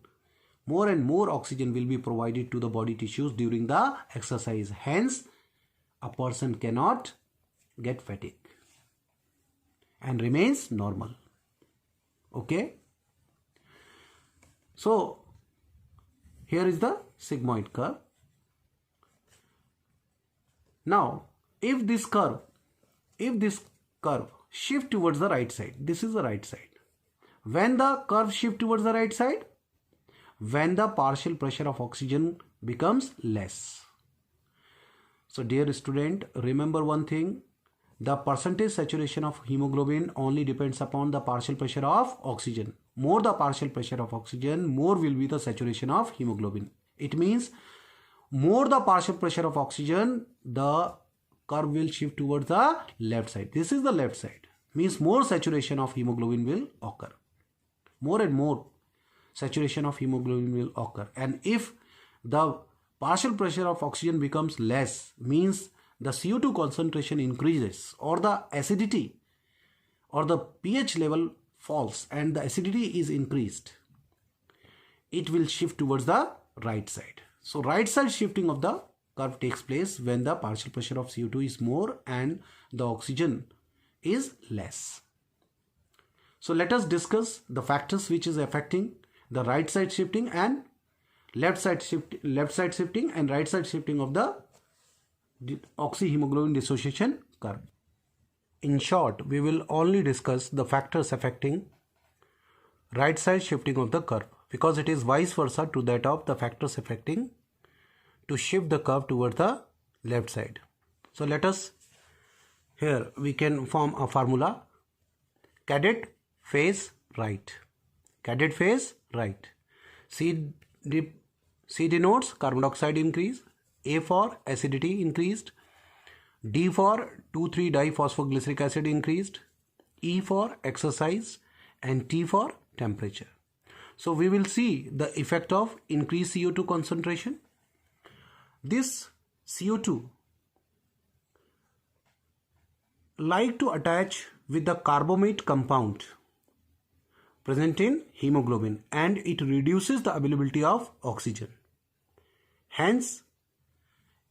will be provided to the body tissues during the exercise. Hence, a person cannot get fatigue and remains normal. Okay. So here is the sigmoid curve. Now, if this curve shift towards the right side, this is the right side. When the curve shift towards the right side, when the partial pressure of oxygen becomes less. So dear student, remember one thing, the percentage saturation of hemoglobin only depends upon the partial pressure of oxygen. More the partial pressure of oxygen, more will be the saturation of hemoglobin. It means more the partial pressure of oxygen, the curve will shift towards the left side. This is the left side. Means more saturation of hemoglobin will occur. More and more saturation of hemoglobin will occur. And if the partial pressure of oxygen becomes less, means the CO2 concentration increases, or the acidity or the pH level falls and the acidity is increased, it will shift towards the right side. So right side shifting of the curve takes place when the partial pressure of CO2 is more and the oxygen is less. So let us discuss the factors which is affecting the right side shifting and left side shifting and right side shifting of the oxyhemoglobin dissociation curve. In short, we will only discuss the factors affecting right side shifting of the curve. because it is vice versa to that of the factors affecting to shift the curve towards the left side. So let us, here we can form a formula. Cadet phase right. Cadet phase right. C denotes carbon dioxide increase. A for acidity increased. D for 2,3-diphosphoglyceric acid increased. E for exercise, and T for temperature. So we will see the effect of increased CO2 concentration. This CO2 like to attach with the carbamate compound present in hemoglobin, and it reduces the availability of oxygen. Hence,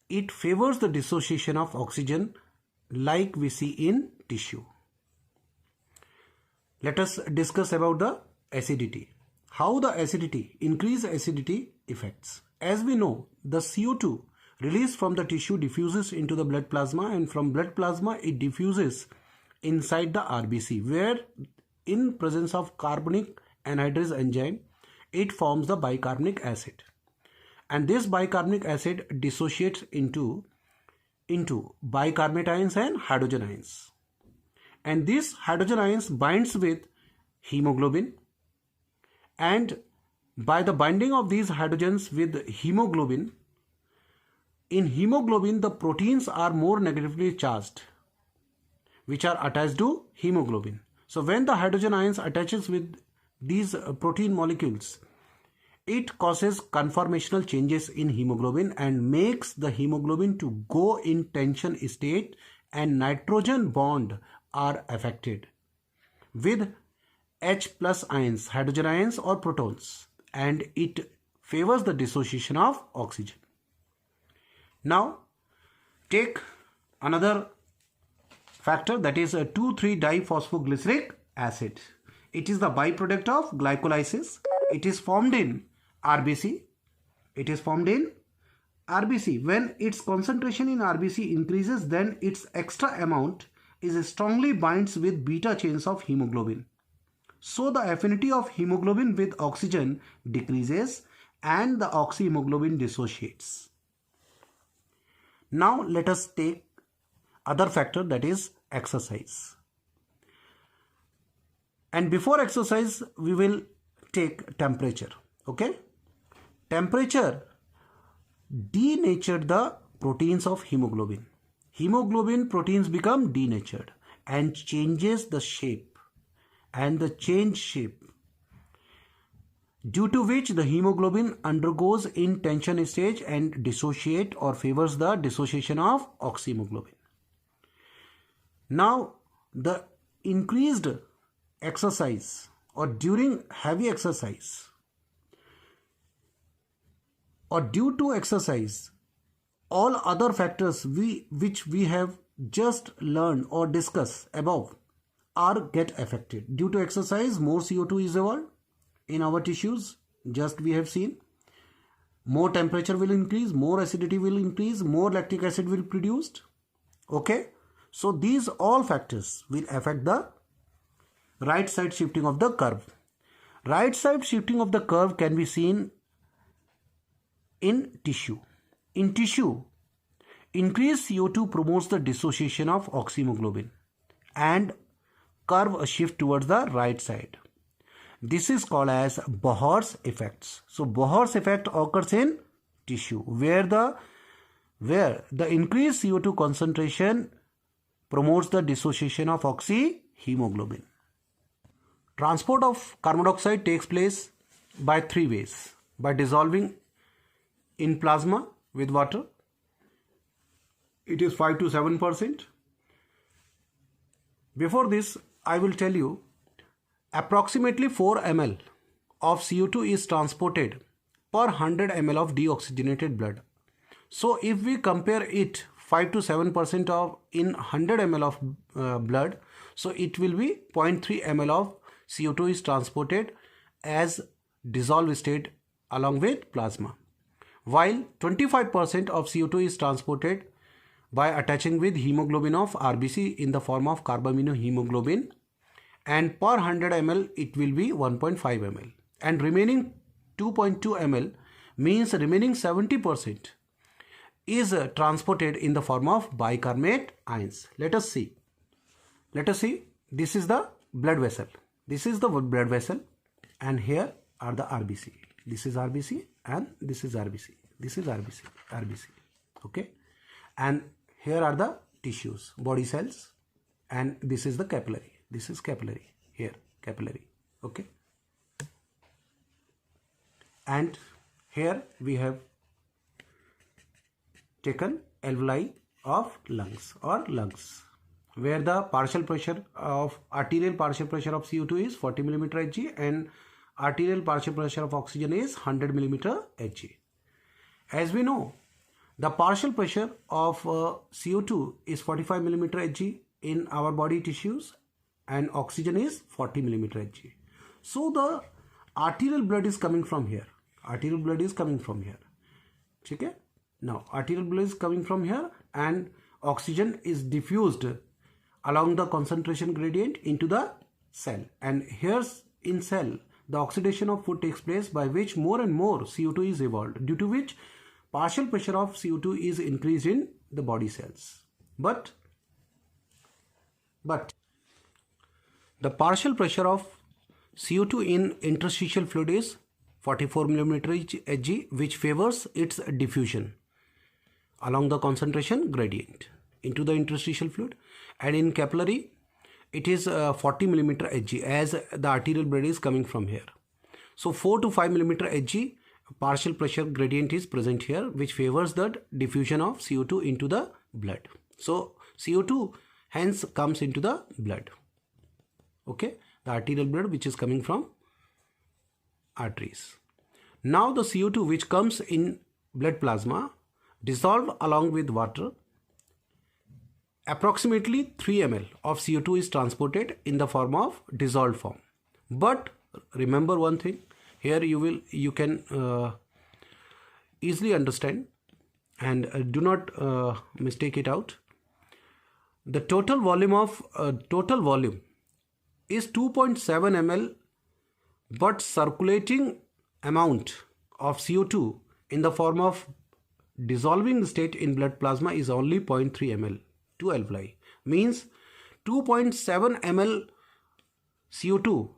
it favors the dissociation of oxygen like we see in tissue. Let us discuss about the acidity. How the acidity, increased acidity affects. As we know, the CO2 released from the tissue diffuses into the blood plasma, and from blood plasma it diffuses inside the RBC, where in presence of carbonic anhydrase enzyme, it forms the bicarbonic acid. And this bicarbonic acid dissociates into bicarbonate ions and hydrogen ions. And this hydrogen ions binds with hemoglobin, and by the binding of these hydrogens with hemoglobin, in hemoglobin the proteins are more negatively charged, which are attached to hemoglobin. So when the hydrogen ions attaches with these protein molecules, it causes conformational changes in hemoglobin and makes the hemoglobin to go in tension state, and nitrogen bond are affected with H plus ions, hydrogen ions or protons, and it favors the dissociation of oxygen. Now take another factor, that is a 2,3-diphosphoglyceric acid. It is the byproduct of glycolysis. It is formed in RBC. It is formed in RBC. When its concentration in RBC increases, then its extra amount is strongly binds with beta chains of hemoglobin. So the affinity of hemoglobin with oxygen decreases and the oxyhemoglobin dissociates. Now let us take other factor, that is exercise. And before exercise we will take temperature. Okay, temperature denatured the proteins of hemoglobin. Hemoglobin proteins become denatured and changes the shape, and the change shape, due to which the hemoglobin undergoes in tension stage and dissociate or favors the dissociation of oxyhemoglobin. Now the increased exercise or during heavy exercise or due to exercise, all other factors which we have just learned or discussed above are get affected. Due to exercise, more CO2 is evolved in our tissues, just we have seen. More temperature will increase, more acidity will increase, more lactic acid will be produced. Okay, so these all factors will affect the right side shifting of the curve. Right side shifting of the curve can be seen in tissue. In tissue, increased CO2 promotes the dissociation of oxyhemoglobin and curve a shift towards the right side. This is called as Bohr's effects. So Bohr's effect occurs in tissue where the increased CO2 concentration promotes the dissociation of oxyhemoglobin. Transport of carbon dioxide takes place by three ways: by dissolving in plasma with water, it is 5 to 7%. Before this, I will tell you, approximately 4 ml of CO2 is transported per 100 ml of deoxygenated blood. So if we compare it 5 to 7% of in 100 ml of blood, so it will be 0.3 ml of CO2 is transported as dissolved state along with plasma, while 25% of CO2 is transported by attaching with hemoglobin of RBC in the form of carbaminohemoglobin, and per 100 ml it will be 1.5 ml, and remaining 2.2 ml, means remaining 70% is transported in the form of bicarbonate ions. Let us see. This is the blood vessel. This is the blood vessel, and here are the RBC. This is RBC and this is RBC. This is RBC. Okay. And here are the tissues, body cells, and this is the capillary. This is capillary. Here, capillary. Okay. And here we have taken alveoli of lungs, where the arterial partial pressure of CO2 is 40 mm Hg and arterial partial pressure of oxygen is 100 mm Hg. As we know, the partial pressure of CO2 is 45 mm Hg in our body tissues and oxygen is 40 mm Hg. So the arterial blood is coming from here. Okay? Now arterial blood is coming from here and oxygen is diffused along the concentration gradient into the cell, and here's in cell the oxidation of food takes place, by which more and more CO2 is evolved, due to which partial pressure of CO2 is increased in the body cells. But the partial pressure of CO2 in interstitial fluid is 44 mm Hg, which favors its diffusion along the concentration gradient into the interstitial fluid, and in capillary it is 40 mm Hg, as the arterial blood is coming from here. So 4 to 5 mm Hg partial pressure gradient is present here, which favors the diffusion of CO2 into the blood. So CO2 hence comes into the blood. Okay, the arterial blood which is coming from arteries. Now the CO2 which comes in blood plasma dissolve along with water. Approximately 3 ml of CO2 is transported in the form of dissolved form. But remember one thing, here you can easily understand, and do not mistake it out. The total volume is 2.7 ml, but circulating amount of CO2 in the form of dissolving state in blood plasma is only 0.3 ml to alveoli, means 2.7 ml CO2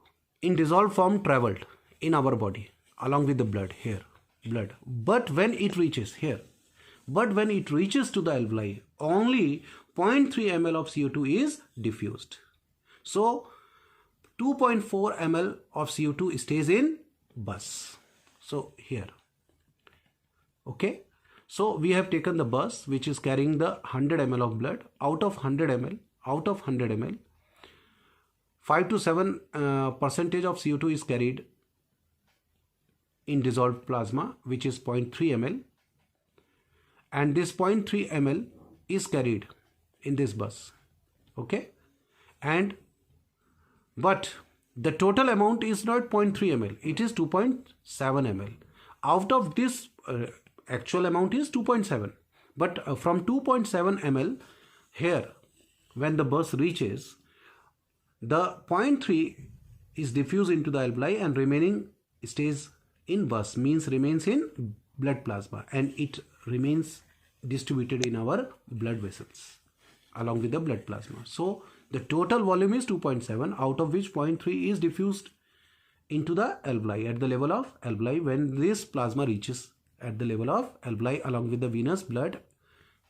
in dissolved form traveled in our body along with the blood but when it reaches to the alveoli, only 0.3 ml of CO2 is diffused. So 2.4 ml of CO2 stays in bus. So here, okay, so we have taken the bus which is carrying the 100 ml of blood. Out of 100 ml, 5 to 7% of CO2 is carried in dissolved plasma, which is 0.3 ml, and this 0.3 ml is carried in this bus. Okay, but the total amount is not 0.3 ml, it is 2.7 ml. Out of this actual amount is 2.7, but from 2.7 ml here, when the bus reaches, the 0.3 is diffused into the alveoli and remaining stays in bus, means remains in blood plasma, and it remains distributed in our blood vessels along with the blood plasma. So the total volume is 2.7, out of which 0.3 is diffused into the alveoli at the level of alveoli when this plasma reaches at the level of alveoli along with the venous blood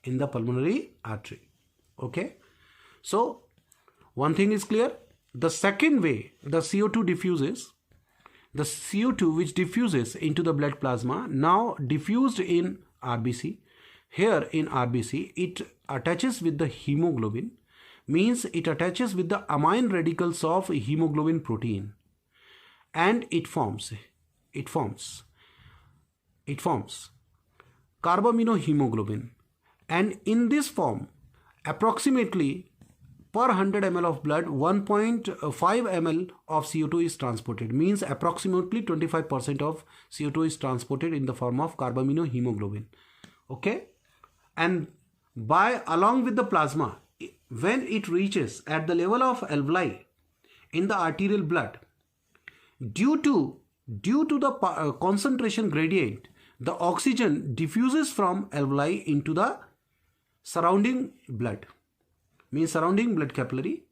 in the pulmonary artery. Okay, so one thing is clear. The second way the CO2 diffuses, the CO2 which diffuses into the blood plasma, now diffused in RBC. Here in RBC it attaches with the hemoglobin, means it attaches with the amine radicals of hemoglobin protein, and it forms carbaminohemoglobin, and in this form approximately per 100 ml of blood 1.5 ml of CO2 is transported, means approximately 25% of CO2 is transported in the form of carbaminohemoglobin. Okay, and along with the plasma, when it reaches at the level of alveoli in the arterial blood, due to due to the concentration gradient, the oxygen diffuses from alveoli into the surrounding blood, means surrounding blood capillary,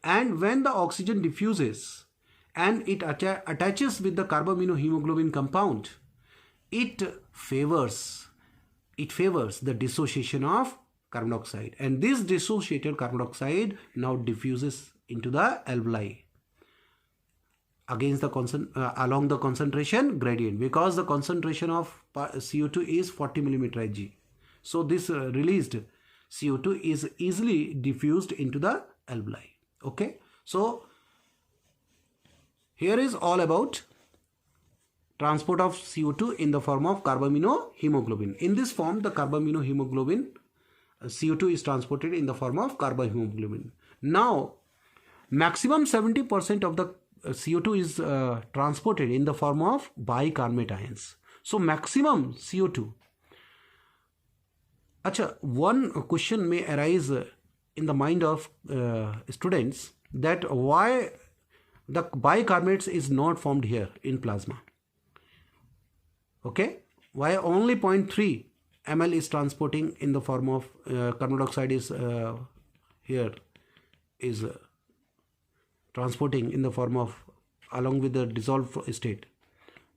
and when the oxygen diffuses and it attaches with the carbaminohemoglobin compound, it favors the dissociation of carbon dioxide, and this dissociated carbon dioxide now diffuses into the alveoli against the along the concentration gradient, because the concentration of CO2 is 40 millimeter Hg. So this released CO2 is easily diffused into the alveoli. Okay, so here is all about transport of CO2 in the form of carbaminohemoglobin. In this form, the carbaminohemoglobin CO2 is transported in the form of carbaminohemoglobin. Now, maximum 70% of the CO2 is transported in the form of bicarbonate ions. So maximum CO2. Acha, one question may arise in the mind of students, that why the bicarbonates is not formed here in plasma. Okay, why only 0.3 ml is transporting in the form of carbon dioxide is here is transporting in the form of along with the dissolved state,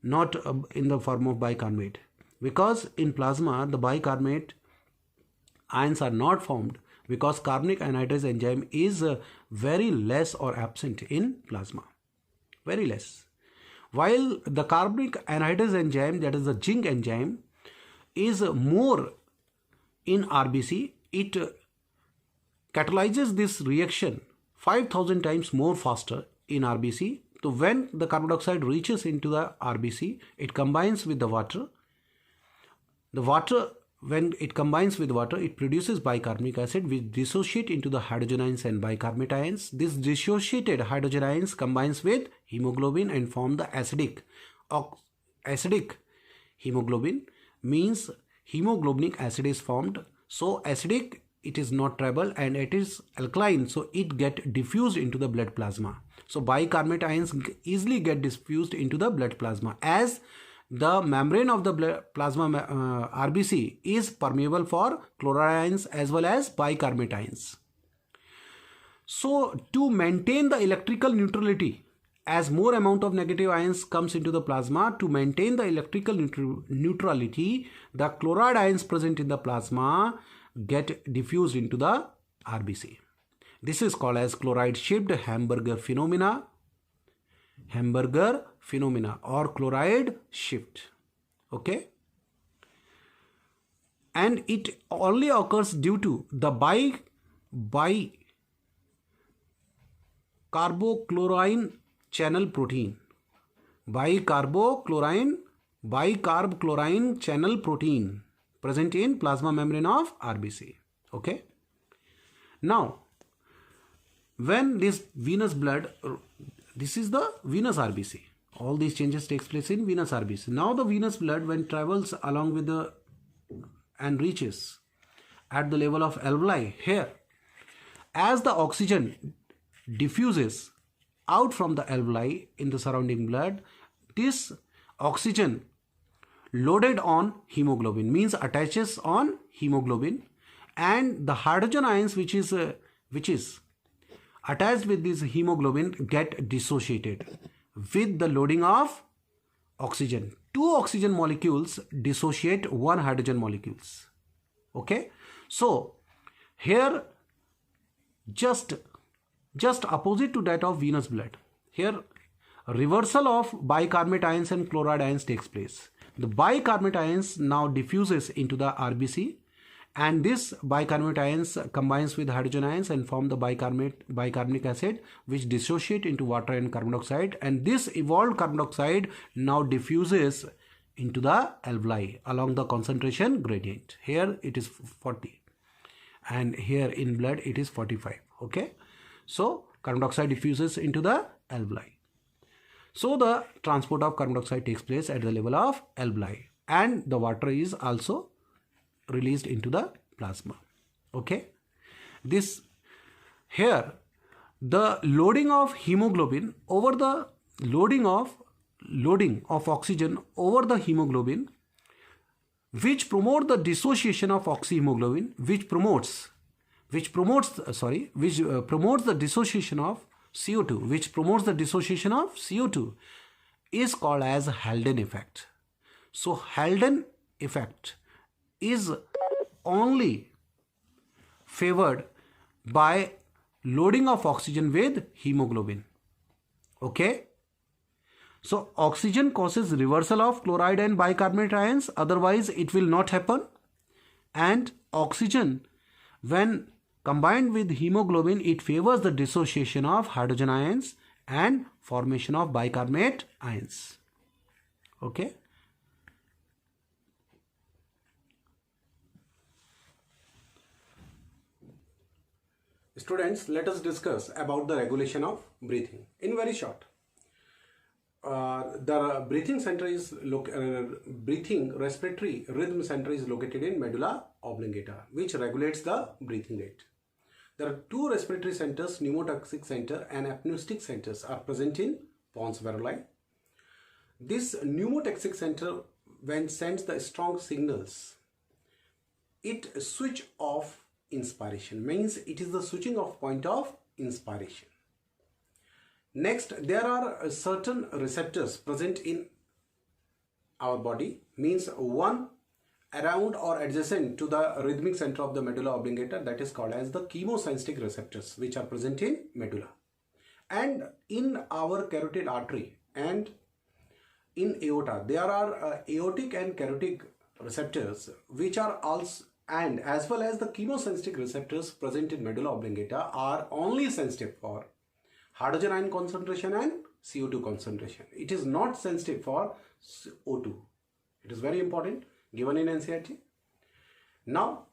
not in the form of bicarbonate, because in plasma the bicarbonate ions are not formed because carbonic anhydrase enzyme is very less or absent in plasma, very less, while the carbonic anhydrase enzyme, that is the zinc enzyme, is more in RBC. It catalyzes this reaction 5,000 times more faster in RBC. So when the carbon dioxide reaches into the RBC, it combines with the water. The water, when it combines with water, it produces bicarbonic acid, which dissociate into the hydrogen ions and bicarbonate ions. This dissociated hydrogen ions combines with hemoglobin and form the acidic hemoglobin, means hemoglobinic acid is formed. So acidic, it is not treble, and it is alkaline, so it get diffused into the blood plasma. So bicarbonate ions easily get diffused into the blood plasma, as the membrane of the blood plasma RBC is permeable for chloride ions as well as bicarbonate ions. So to maintain the electrical neutrality, as more amount of negative ions comes into the plasma, to maintain the electrical neutrality, the chloride ions present in the plasma get diffused into the RBC. This is called as chloride shift Hamburger phenomena or chloride shift. Okay, and it only occurs due to the bicarbochlorine channel protein, bicarb chlorine channel protein present in plasma membrane of RBC. Okay, now when this venous blood, this is the venous RBC, all these changes takes place in venous RBC. Now the venous blood, when travels along with the and reaches at the level of alveoli, here as the oxygen diffuses out from the alveoli in the surrounding blood, this oxygen loaded on hemoglobin, means attaches on hemoglobin, and the hydrogen ions which is attached with this hemoglobin get dissociated with the loading of oxygen. Two oxygen molecules dissociate one hydrogen molecules. Okay, so here just opposite to that of venous blood, here reversal of bicarbonate ions and chloride ions takes place. The bicarbonate ions now diffuses into the RBC, and this bicarbonate ions combines with hydrogen ions and form the bicarbonic acid, which dissociate into water and carbon dioxide, and this evolved carbon dioxide now diffuses into the alveoli along the concentration gradient. Here it is 40 and here in blood it is 45. Okay, so carbon dioxide diffuses into the alveoli. So the transport of carbon dioxide takes place at the level of alveoli, and the water is also released into the plasma. Okay, this here the loading of hemoglobin over the loading of loading of oxygen over the hemoglobin, which promote the dissociation of oxyhemoglobin, which promotes the dissociation of CO2, is called as Haldane effect. So Haldane effect is only favored by loading of oxygen with hemoglobin. Okay. So oxygen causes reversal of chloride and bicarbonate ions, otherwise it will not happen. And oxygen, when combined with hemoglobin, it favors the dissociation of hydrogen ions and formation of bicarbonate ions. Okay. Students, let us discuss about the regulation of breathing in very short. The breathing center is respiratory rhythm center is located in medulla oblongata, which regulates the breathing rate. There are two respiratory centers, pneumotoxic center and apneustic centers, are present in pons varoli. This pneumotoxic center, when sends the strong signals, it switch off inspiration, means it is the switching off point of inspiration. Next, there are certain receptors present in our body, means one around or adjacent to the rhythmic center of the medulla oblongata, that is called as the chemosensitive receptors, which are present in medulla. And in our carotid artery and in aorta, there are aortic and carotid receptors, which are also, and as well as the chemosensitive receptors present in medulla oblongata, are only sensitive for hydrogen ion concentration and CO2 concentration. It is not sensitive for O2. It is very important, given in NCERT. Now,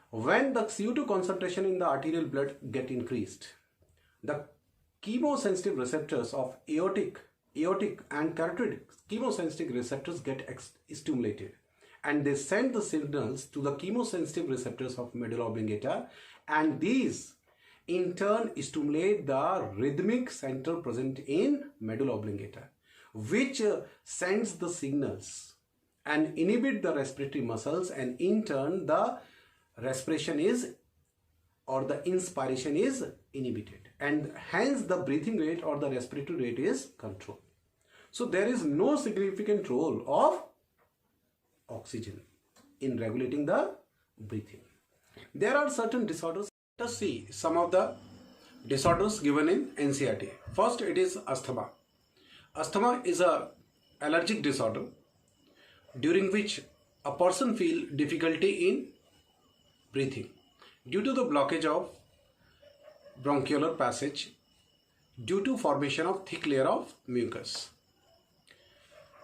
when the CO2 concentration in the arterial blood get increased, the chemosensitive receptors of aortic and carotid chemosensitive receptors get stimulated, and they send the signals to the chemosensitive receptors of medulla oblongata, and these in turn stimulate the rhythmic center present in medulla oblongata, which sends the signals and inhibit the respiratory muscles, and in turn the respiration is, or the inspiration is inhibited, and hence the breathing rate or the respiratory rate is controlled. So there is no significant role of oxygen in regulating the breathing. There are certain disorders. Let us see some of the disorders given in NCERT. First, it is asthma. Asthma is a allergic disorder during which a person feels difficulty in breathing due to the blockage of bronchial passage due to formation of thick layer of mucus.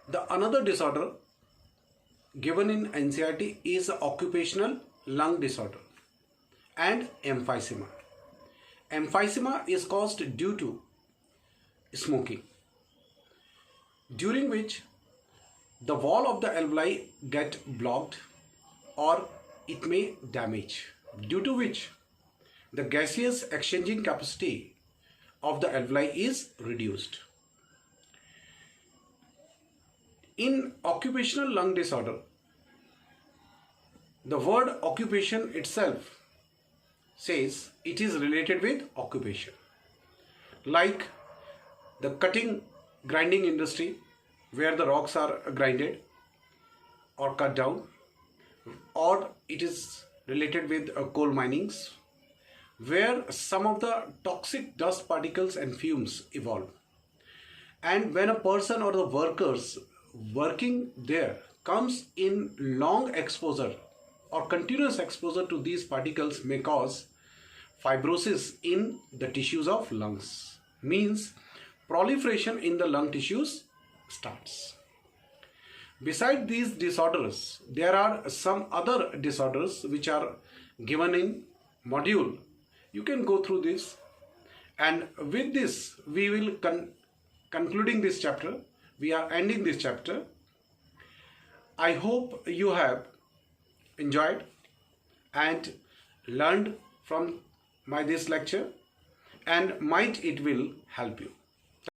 The another disorder given in NCERT is occupational lung disorder and emphysema. Emphysema is caused due to smoking, during which the wall of the alveoli get blocked or it may damage, due to which the gaseous exchanging capacity of the alveoli is reduced. In occupational lung disorder, the word occupation itself says it is related with occupation, like the cutting grinding industry where the rocks are grinded or cut down, or it is related with coal minings where some of the toxic dust particles and fumes evolve, and when a person or the workers working there comes in long exposure or continuous exposure to these particles may cause fibrosis in the tissues of lungs, means proliferation in the lung tissues starts. Beside these disorders, there are some other disorders which are given in module. You can go through this, and with this we will concluding this chapter. We are ending this chapter. I hope you have enjoyed and learned from this lecture, and might it will help you.